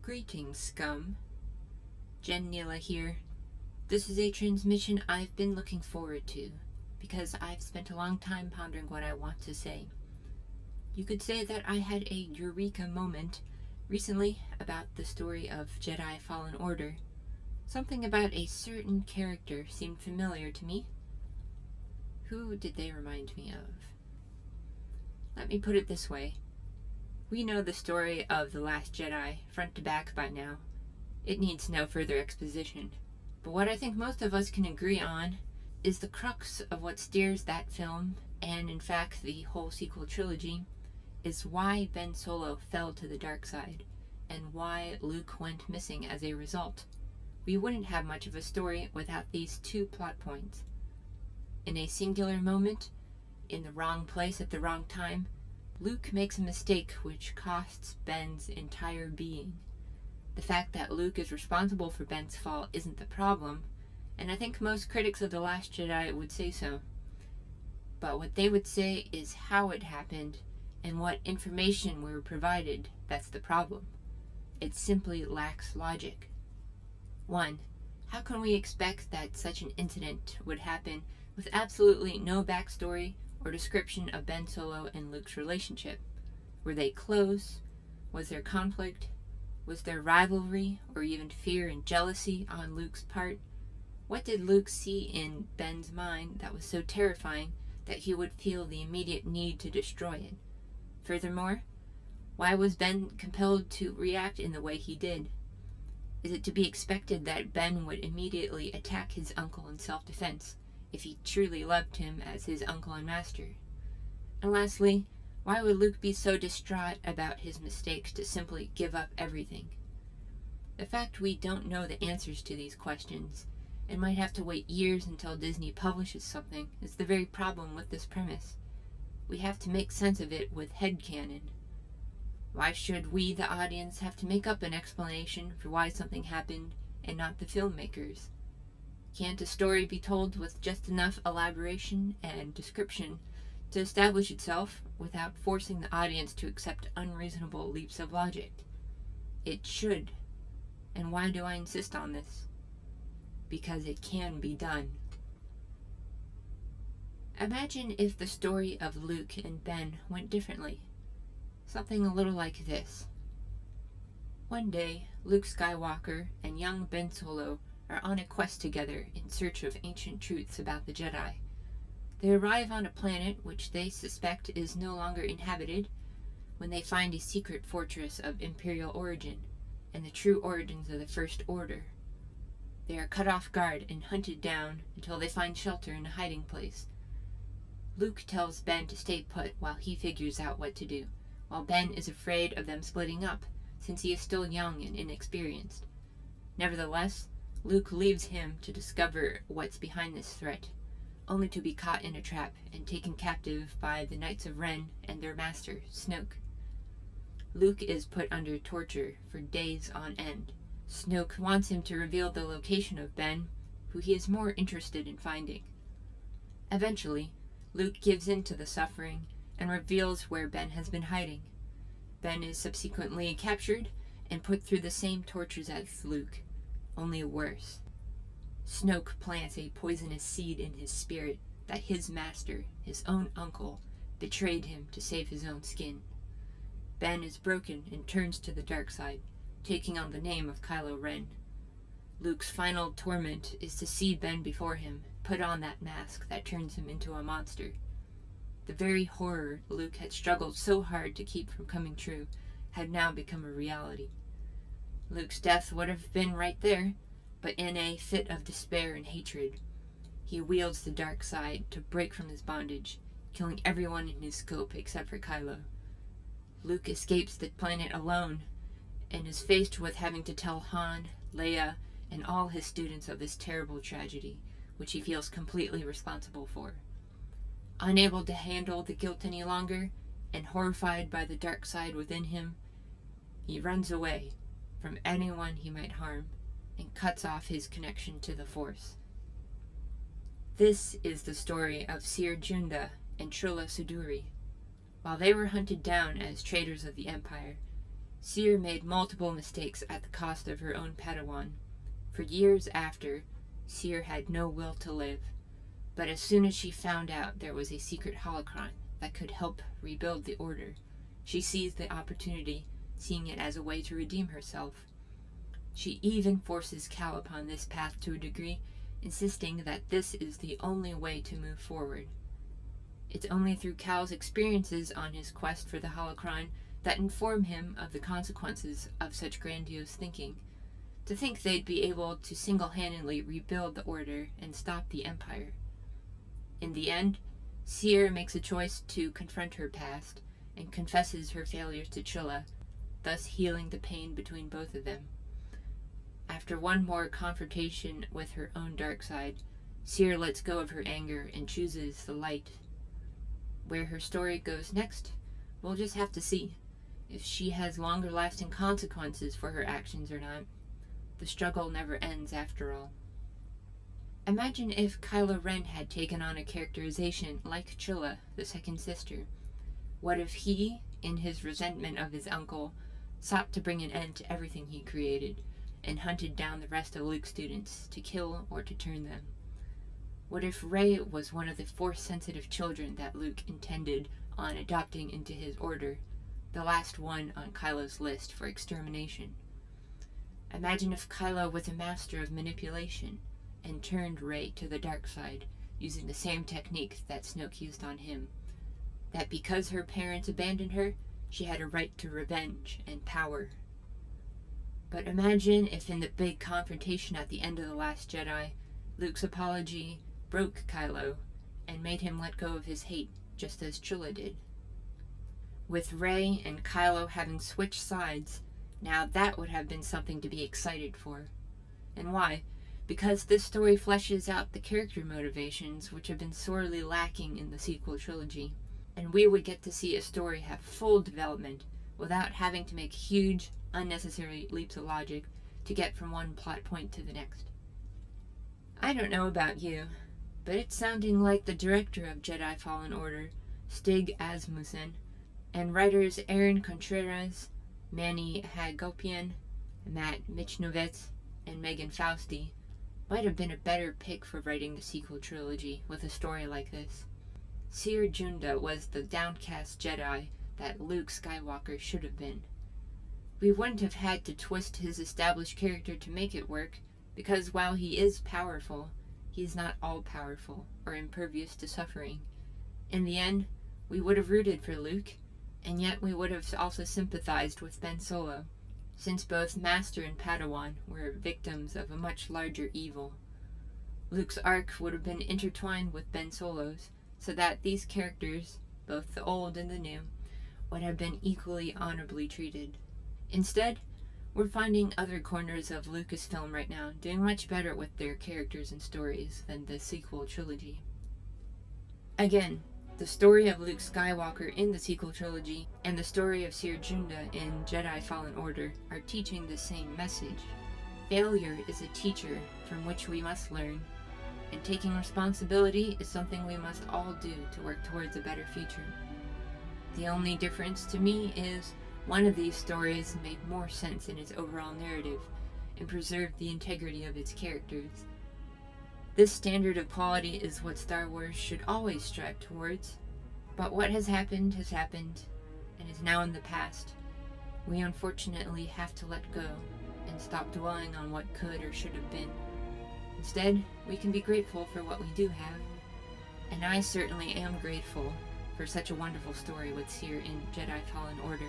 Greetings, scum. Jen Nila here. This is a transmission I've been looking forward to, because I've spent a long time pondering what I want to say. You could say that I had a eureka moment recently about the story of Jedi Fallen Order. Something about a certain character seemed familiar to me. Who did they remind me of? Let me put it this way. We know the story of The Last Jedi front to back by now. It needs no further exposition. But what I think most of us can agree on is the crux of what steers that film, and in fact the whole sequel trilogy, is why Ben Solo fell to the dark side, and why Luke went missing as a result. We wouldn't have much of a story without these two plot points. In a singular moment, in the wrong place at the wrong time, Luke makes a mistake which costs Ben's entire being. The fact that Luke is responsible for Ben's fall isn't the problem, and I think most critics of The Last Jedi would say so. But what they would say is how it happened and what information we were provided that's the problem. It simply lacks logic. 1. How can we expect that such an incident would happen with absolutely no backstory or description of Ben Solo and Luke's relationship? Were they close? Was there conflict? Was there rivalry or even fear and jealousy on Luke's part? What did Luke see in Ben's mind that was so terrifying that he would feel the immediate need to destroy it? Furthermore, why was Ben compelled to react in the way he did? Is it to be expected that Ben would immediately attack his uncle in self-defense if he truly loved him as his uncle and master? And lastly, why would Luke be so distraught about his mistake to simply give up everything? The fact we don't know the answers to these questions, and might have to wait years until Disney publishes something, is the very problem with this premise. We have to make sense of it with headcanon. Why should we, the audience, have to make up an explanation for why something happened and not the filmmakers? Can't a story be told with just enough elaboration and description to establish itself without forcing the audience to accept unreasonable leaps of logic? It should. And why do I insist on this? Because it can be done. Imagine if the story of Luke and Ben went differently. Something a little like this. One day, Luke Skywalker and young Ben Solo are on a quest together in search of ancient truths about the Jedi. They arrive on a planet which they suspect is no longer inhabited when they find a secret fortress of Imperial origin and the true origins of the First Order. They are cut off guard and hunted down until they find shelter in a hiding place. Luke tells Ben to stay put while he figures out what to do, while Ben is afraid of them splitting up since he is still young and inexperienced. Nevertheless, Luke leaves him to discover what's behind this threat, only to be caught in a trap and taken captive by the Knights of Ren and their master, Snoke. Luke is put under torture for days on end. Snoke wants him to reveal the location of Ben, who he is more interested in finding. Eventually, Luke gives in to the suffering and reveals where Ben has been hiding. Ben is subsequently captured and put through the same tortures as Luke, only worse. Snoke plants a poisonous seed in his spirit that his master, his own uncle, betrayed him to save his own skin. Ben is broken and turns to the dark side, taking on the name of Kylo Ren. Luke's final torment is to see Ben before him put on that mask that turns him into a monster. The very horror Luke had struggled so hard to keep from coming true had now become a reality. Luke's death would have been right there, but in a fit of despair and hatred, he wields the dark side to break from his bondage, killing everyone in his scope except for Kylo. Luke escapes the planet alone and is faced with having to tell Han, Leia, and all his students of this terrible tragedy, which he feels completely responsible for. Unable to handle the guilt any longer, and horrified by the dark side within him, he runs away from anyone he might harm and cuts off his connection to the Force. This is the story of Cere Junda and Trilla Suduri. While they were hunted down as traitors of the Empire, Cere made multiple mistakes at the cost of her own Padawan. For years after, Cere had no will to live, but as soon as she found out there was a secret holocron that could help rebuild the Order, she seized the opportunity, seeing it as a way to redeem herself. She even forces Cal upon this path to a degree, insisting that this is the only way to move forward. It's only through Cal's experiences on his quest for the holocron that inform him of the consequences of such grandiose thinking. To think they'd be able to single-handedly rebuild the Order and stop the Empire. In the end, Cere makes a choice to confront her past and confesses her failures to Chilla, thus healing the pain between both of them. After one more confrontation with her own dark side, Cere lets go of her anger and chooses the light. Where her story goes next, we'll just have to see. If she has longer-lasting consequences for her actions or not. The struggle never ends after all. Imagine if Kylo Ren had taken on a characterization like Chilla, the second sister. What if he, in his resentment of his uncle, sought to bring an end to everything he created, and hunted down the rest of Luke's students to kill or to turn them? What if Rey was one of the Force-sensitive children that Luke intended on adopting into his Order, the last one on Kylo's list for extermination? Imagine if Kylo was a master of manipulation and turned Rey to the dark side, using the same technique that Snoke used on him. That because her parents abandoned her, she had a right to revenge and power. But imagine if in the big confrontation at the end of The Last Jedi, Luke's apology broke Kylo and made him let go of his hate, just as Chilla did. With Rey and Kylo having switched sides, now that would have been something to be excited for. And why? Because this story fleshes out the character motivations which have been sorely lacking in the sequel trilogy, and we would get to see a story have full development without having to make huge, unnecessary leaps of logic to get from one plot point to the next. I don't know about you, but it's sounding like the director of Jedi Fallen Order, Stig Asmussen, and writers Aaron Contreras, Manny Hagopian, Matt Michnovitz, and Megan Fausti might have been a better pick for writing the sequel trilogy with a story like this. Cere Junda was the downcast Jedi that Luke Skywalker should have been. We wouldn't have had to twist his established character to make it work, because while he is powerful, he is not all-powerful or impervious to suffering. In the end, we would have rooted for Luke, and yet we would have also sympathized with Ben Solo, since both Master and Padawan were victims of a much larger evil. Luke's arc would have been intertwined with Ben Solo's, so that these characters, both the old and the new, would have been equally honorably treated. Instead, we're finding other corners of Lucasfilm right now doing much better with their characters and stories than the sequel trilogy. Again, the story of Luke Skywalker in the sequel trilogy and the story of Cere Junda in Jedi Fallen Order are teaching the same message. Failure is a teacher from which we must learn, and taking responsibility is something we must all do to work towards a better future. The only difference to me is one of these stories made more sense in its overall narrative and preserved the integrity of its characters. This standard of quality is what Star Wars should always strive towards, but what has happened and is now in the past. We unfortunately have to let go and stop dwelling on what could or should have been. Instead, we can be grateful for what we do have, and I certainly am grateful for such a wonderful story with Cere in Jedi Fallen Order.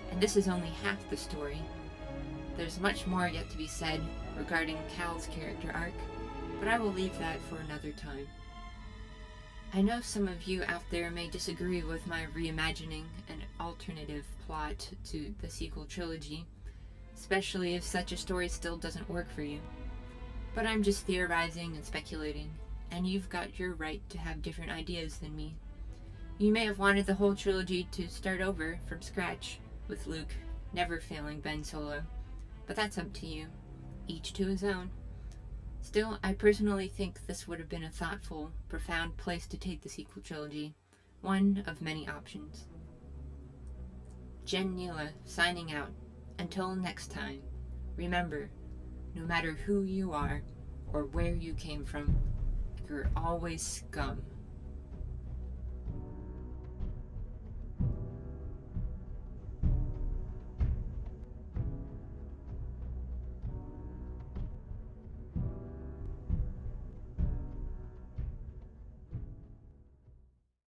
And this is only half the story. There's much more yet to be said regarding Cal's character arc, but I will leave that for another time. I know some of you out there may disagree with my reimagining an alternative plot to the sequel trilogy, especially if such a story still doesn't work for you. But I'm just theorizing and speculating, and you've got your right to have different ideas than me. You may have wanted the whole trilogy to start over from scratch, with Luke never failing Ben Solo, but that's up to you, each to his own. Still, I personally think this would have been a thoughtful, profound place to take the sequel trilogy, one of many options. Jennila signing out. Until next time, remember, no matter who you are or where you came from, you're always scum.